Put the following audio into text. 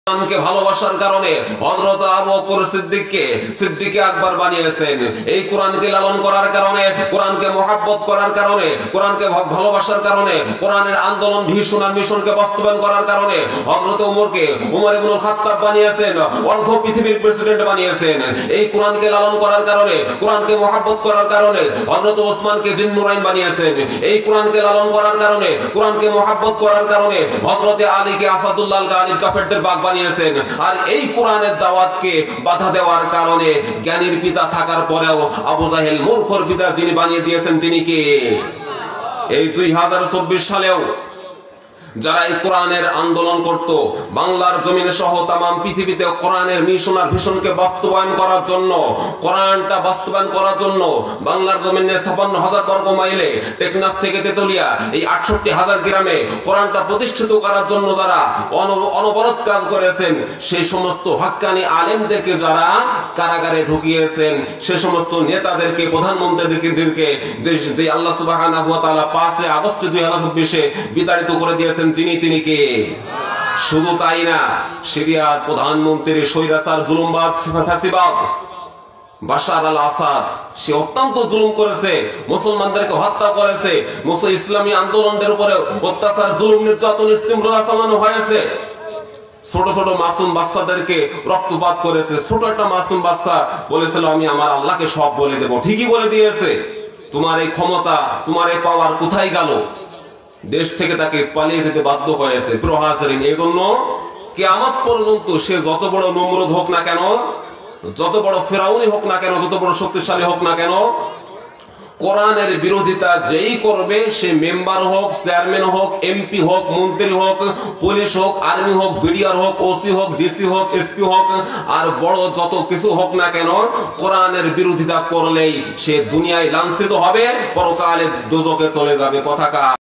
কোরআনকে ভালোবাসার কারণে হযরত আবু বকর সিদ্দিক আকবর বানিয়েছেন। এই কোরআনকে লালন করার কারণে, কোরআনকে মহব্বত করার কারণে, কোরআনকে ভালোবাসার কারণে, কোরআনের আন্দোলন ভীষণ আর মিশনকে বাস্তবায়ন করার কারণে হযরত ওমরকে উমর ইবনুল খাত্তাব বানিয়েছেন, অর্ধ পৃথিবীর প্রেসিডেন্ট বানিয়েছেন। এই কোরআনকে লালন করার কারণে, কোরআনকে মহব্বত করার কারণে হযরত ওসমানকে জিন্নুরাইন বানিয়েছেন। এই কোরআনকে লালন করার কারণে, কোরআনকে মহব্বত করার কারণে হযরত আলীকে আসাদুল্লাহ গালিব কাফেরদের বাগ বানিয়েছেন। আর এই কোরআনের দাওয়াতকে বাধা দেওয়ার কারণে জ্ঞানীর পিতা থাকার পরেও আবু জাহেল মূর্খর পিতা যিনি বানিয়ে দিয়েছেন তিনি কে? এই 2024 সালেও যারা এই কোরআনের আন্দোলন করত, বাংলার জমিনে সহ তামাম পৃথিবীতে কোরআনের মিশন আর ভিশনকে বাস্তবায়ন করার জন্য, কোরআনটা বাস্তবায়ন করার জন্য বাংলার জমিনে 56,000 বর্গ মাইলে টেকনাফ থেকে তেতুলিয়া এই 68,000 গ্রামে কোরআনটা প্রতিষ্ঠিত করার জন্য যারা অনবরত কাজ করেছেন, সেই সমস্ত হক্কানি আলেমদেরকে যারা কারাগারে ঢুকিয়েছেন, সে সমস্ত নেতাদেরকে, প্রধানমন্ত্রীদেরকে যে আল্লাহ সুবহানাহু ওয়া তাআলা 5 আগস্ট 2024 বিতাড়িত করে দিয়েছেন, তিনি কে? শুধু তাই না, সিরিয়ার প্রধানমন্ত্রী স্বৈরাচার জুলুমবাজ ফ্যাসিবাদ বাশার আল আসাদ, সে অত্যন্ত জুলুম করেছে, মুসলমানদেরকে হত্যা করেছে, ইসলামী আন্দোলনদের উপরে অত্যাচার, জুলুম, নির্যাতন, ইস্তিমরার চালানো হয়েছে। ছোট ছোট মাসুম বাচ্চাদেরকে রক্তপাত করেছে। ছোট একটা মাসুম বাচ্চা বলেছিল আমি আমার আল্লাহকে সব বলে দেব, ঠিকই বলে দিয়েছে। তোমার এই ক্ষমতা, তোমার এই পাওয়ার কোথায় গেল? দেশ থেকে তাকে পালিয়ে যেতে বাধ্য হয়েছে। প্রহাসরিন, এই জন্য কিয়ামত পর্যন্ত সে যত বড় নমরুদ হোক না কেন, যত বড় ফেরাউনি হোক না কেন, যত বড় শক্তিশালী হোক না কেন, কোরআনের বিরোধিতা যেই করবে, সে মেম্বার হোক, চেয়ারম্যান হোক, এমপি হোক, মন্ত্রী হোক, পুলিশ হোক, আর্মি হোক, বিডিআর হোক, ওসি হোক, ডিসি হোক, এসপি হোক, আর বড় যত কিছু হোক না কেন, কোরআনের বিরোধিতা করলেই সে দুনিয়ায় লাঞ্ছিত হবে, পরকালে দোজখে চলে যাবে। কথা